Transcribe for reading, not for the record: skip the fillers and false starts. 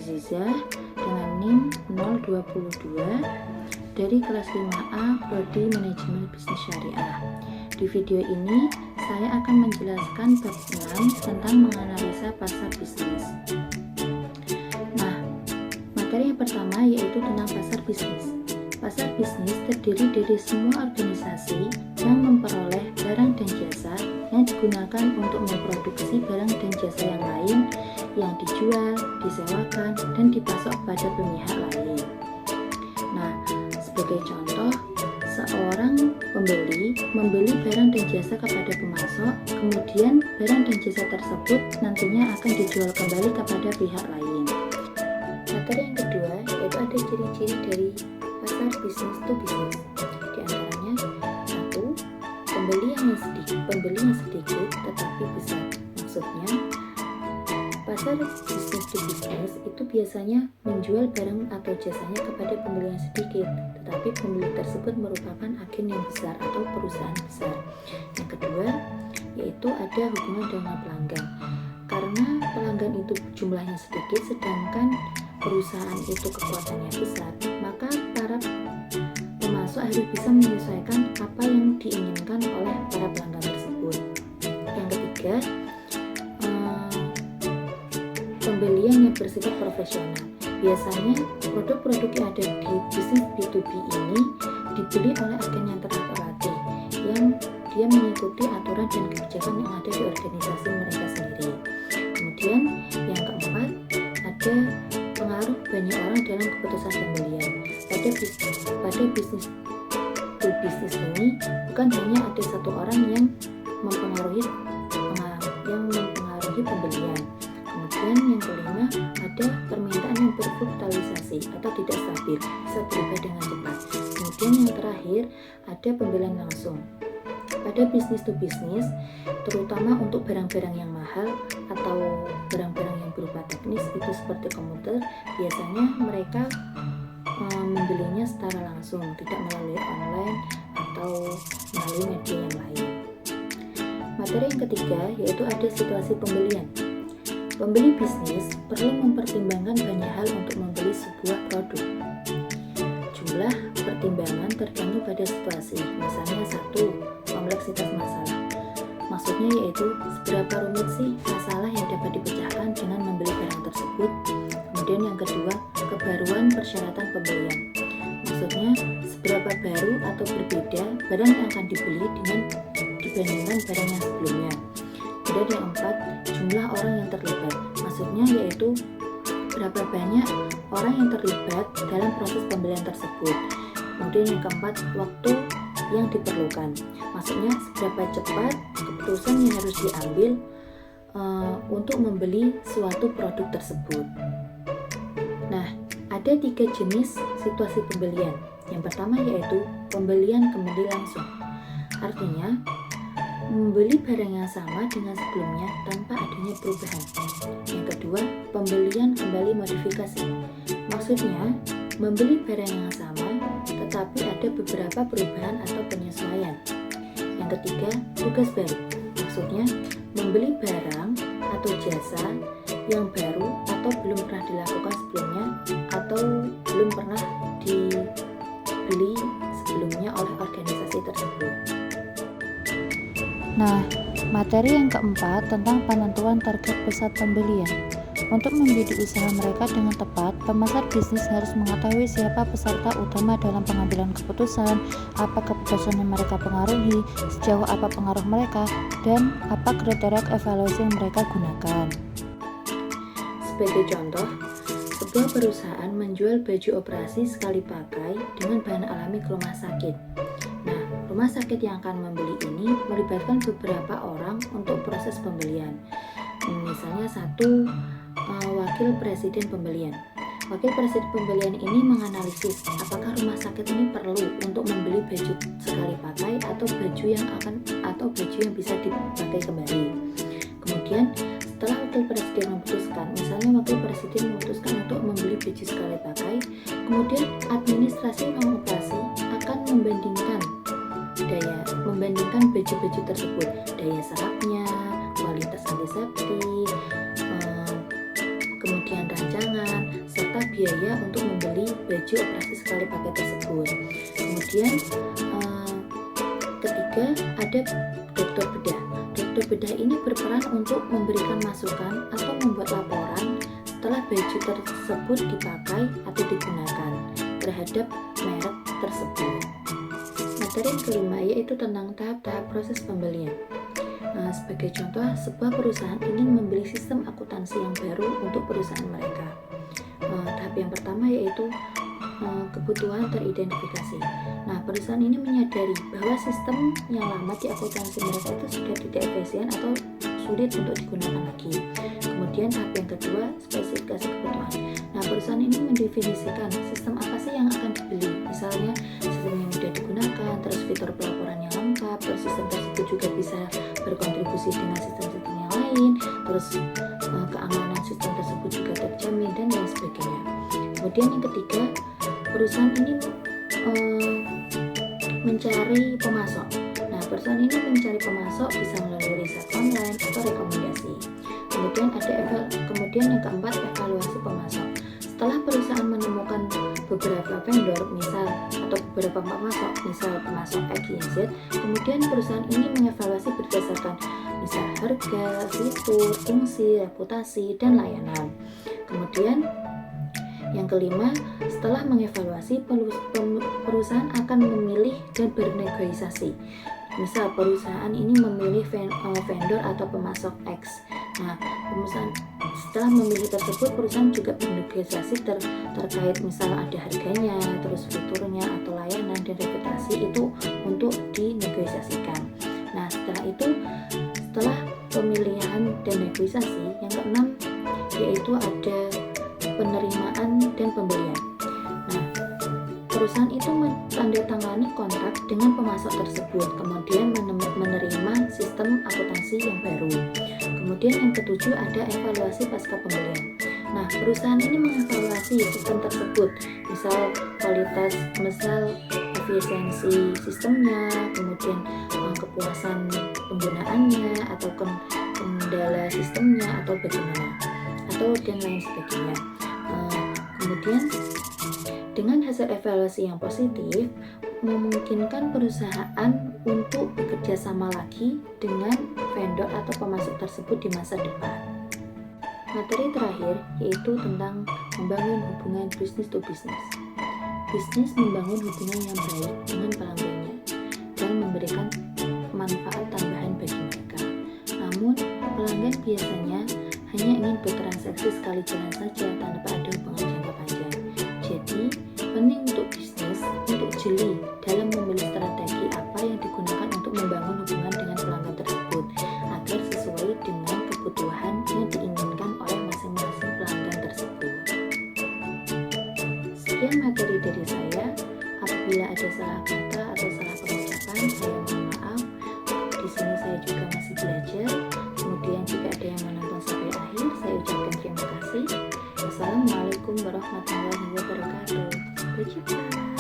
Aziza dengan NIM 022 dari kelas 5A Prodi Manajemen Bisnis Syariah. Di video ini saya akan menjelaskan bab 6 tentang menganalisa pasar bisnis. Nah, materi yang pertama yaitu tentang pasar bisnis. Pasar bisnis terdiri dari semua organisasi yang memperoleh barang dan jasa yang digunakan untuk memproduksi barang dan jasa yang lain yang dijual, disewakan, dan dipasok pada pihak lain. Nah, sebagai contoh, seorang pembeli membeli barang dan jasa kepada pemasok, kemudian barang dan jasa tersebut nantinya akan dijual kembali kepada pihak lain. Materi yang kedua yaitu ada ciri-ciri dari pasar bisnis to bisnis. Di antaranya, 1. Pembeli yang sedikit tetapi besar. Maksudnya, pasar bisnis to bisnis itu biasanya menjual barang atau jasanya kepada pembeli yang sedikit, tetapi pembeli tersebut merupakan agen yang besar atau perusahaan besar. Yang kedua, yaitu ada hubungan dengan pelanggan. Karena pelanggan itu jumlahnya sedikit, sedangkan perusahaan itu kekuatannya besar, maka para pemasok harus bisa menyesuaikan apa yang diinginkan oleh para pelanggan tersebut. Yang ketiga, pembelian yang bersifat profesional. Biasanya produk-produk yang ada di bisnis B2B ini dibeli oleh agen yang terlatih, yang dia mengikuti aturan dan kebijakan yang ada di organisasi mereka sendiri. Kemudian yang keempat, ada pengaruh banyak orang dalam keputusan pembelian. Pada bisnis to bisnis ini bukan hanya ada satu orang yang mempengaruhi pembelian. Kemudian yang kelima, ada permintaan yang berfluktuasi atau tidak stabil, bisa berubah dengan cepat. Kemudian yang terakhir, ada pembelian langsung. Pada bisnis to bisnis, terutama untuk barang-barang yang mahal atau barang-barang yang berupa teknis itu seperti komputer, biasanya mereka membelinya secara langsung, tidak melalui online atau melalui media yang lain. Materi yang ketiga yaitu ada situasi pembelian. Pembeli bisnis perlu mempertimbangkan banyak hal untuk membeli sebuah produk. Jumlah pertimbangan tergantung pada situasi. Misalnya 1. Kompleksitas masalah. Maksudnya yaitu seberapa rumit sih masalah yang dapat dipecahkan dengan membeli barang tersebut. Kemudian yang kedua, kebaruan persyaratan pembelian. Maksudnya seberapa baru atau berbeda barang yang akan dibeli dibandingkan barang yang sebelumnya. Kemudian yang keempat, jumlah orang yang terlibat. Maksudnya yaitu berapa banyak orang yang terlibat dalam proses pembelian tersebut. Kemudian yang keempat, waktu yang diperlukan. Maksudnya seberapa cepat keputusan yang harus diambil untuk membeli suatu produk tersebut. Nah, ada 3 jenis situasi pembelian. Yang pertama yaitu pembelian kembali langsung. Artinya, membeli barang yang sama dengan sebelumnya tanpa adanya perubahan. Yang kedua, pembelian kembali modifikasi. Maksudnya, membeli barang yang sama tetapi ada beberapa perubahan atau penyesuaian. Yang ketiga, tugas baru. Maksudnya, membeli barang atau jasa yang baru atau belum pernah dilakukan sebelumnya atau belum pernah dibeli sebelumnya oleh organisasi tersebut. Nah, materi yang keempat tentang penentuan target pusat pembelian. Untuk membidik usaha mereka dengan tepat, pemasar bisnis harus mengetahui siapa peserta utama dalam pengambilan keputusan, apa keputusan yang mereka pengaruhi, sejauh apa pengaruh mereka, dan apa kriteria evaluasi yang mereka gunakan. Sebagai contoh, sebuah perusahaan menjual baju operasi sekali pakai dengan bahan alami ke rumah sakit. Nah, rumah sakit yang akan membeli ini melibatkan beberapa orang untuk proses pembelian. Misalnya 1. Wakil presiden pembelian. Wakil presiden pembelian ini menganalisis apakah rumah sakit ini perlu untuk membeli baju sekali pakai atau baju yang bisa dipakai kembali. Kemudian setelah wakil presiden memutuskan, misalnya wakil presiden memutuskan untuk membeli baju sekali pakai, kemudian administrasi pengoperasi akan membandingkan baju-baju tersebut, daya serapnya, kualitas antiseptik, kemudian rancangan, biaya untuk membeli baju operasi sekali pakai tersebut. Kemudian ketiga, ada dokter bedah. Dokter bedah ini berperan untuk memberikan masukan atau membuat laporan setelah baju tersebut dipakai atau digunakan terhadap merek tersebut. Materi yang kelima yaitu tentang tahap-tahap proses pembelian. Sebagai contoh, sebuah perusahaan ingin membeli sistem akuntansi yang baru untuk perusahaan mereka. Tahap yang pertama yaitu kebutuhan teridentifikasi. Nah, perusahaan ini menyadari bahwa sistem yang lama di akuntansi mereka itu sudah tidak efisien atau sulit untuk digunakan lagi. Kemudian tahap yang kedua, spesifikasi kebutuhan. Nah, perusahaan ini mendefinisikan sistem apa sih yang akan dibeli. Misalnya, sistem yang mudah digunakan, terus fitur pelaporan yang lengkap, terus sistem tersebut juga bisa berkontribusi dengan sistem-sistem yang lain, terus keamanan sistem tersebut juga terjamin, dan lain sebagainya. Kemudian yang ketiga, perusahaan ini mencari pemasok. Nah, perusahaan ini mencari pemasok bisa melalui riset online atau rekomendasi. Kemudian yang keempat, evaluasi pemasok. Setelah perusahaan menemukan beberapa vendor atau beberapa pemasok, misal pemasok X, Y, Z, kemudian perusahaan ini mengevaluasi berdasarkan misal harga, fitur, fungsi, reputasi, dan layanan. Kemudian yang kelima, setelah mengevaluasi, perusahaan akan memilih dan bernegosiasi. Misal perusahaan ini memilih vendor atau pemasok X. Nah, setelah memilih tersebut, perusahaan juga bernegosiasi terkait misal ada harganya, terus fiturnya atau layanan dan reputasi itu untuk dinegosiasikan. Nah, setelah pemilihan dan negosiasi, yang keenam yaitu ada penerimaan dan pembelian. Nah, perusahaan itu menandatangani kontrak dengan pemasok tersebut, kemudian menerima sistem akuntansi yang baru. Kemudian yang ketujuh ada evaluasi pasca pembelian. Nah, perusahaan ini mengevaluasi sistem tersebut, misal kualitas, efisiensi sistemnya, kemudian kepuasan penggunaannya atau kendala sistemnya atau bagaimana, atau dan lain sebagainya. Kemudian dengan hasil evaluasi yang positif memungkinkan perusahaan untuk bekerja sama lagi dengan vendor atau pemasok tersebut di masa depan. Materi terakhir yaitu tentang membangun hubungan bisnis to bisnis. Bisnis membangun hubungan yang baik dengan pelanggannya dan memberikan manfaat tambahan bagi mereka. Namun, pelanggan biasanya hanya ingin bertransaksi sekali jalan saja tanpa ada hubungan jangka panjang. Jadi, penting untuk bisnis untuk jeli dalam memilih strategi apa yang digunakan untuk membangun hubungan dengan pelanggan tersebut agar sesuai dengan kebutuhan yang diinginkan oleh masing-masing pelanggan tersebut. Sekian materi dari saya. Apabila ada salah kata atau salah pengucapan, saya mohon maaf. Di sini saya juga masih belajar. Kemudian jika ada yang menonton sampai akhir, saya ucapkan terima kasih. Wassalamualaikum warahmatullahi wabarakatuh. Sampai jumpa.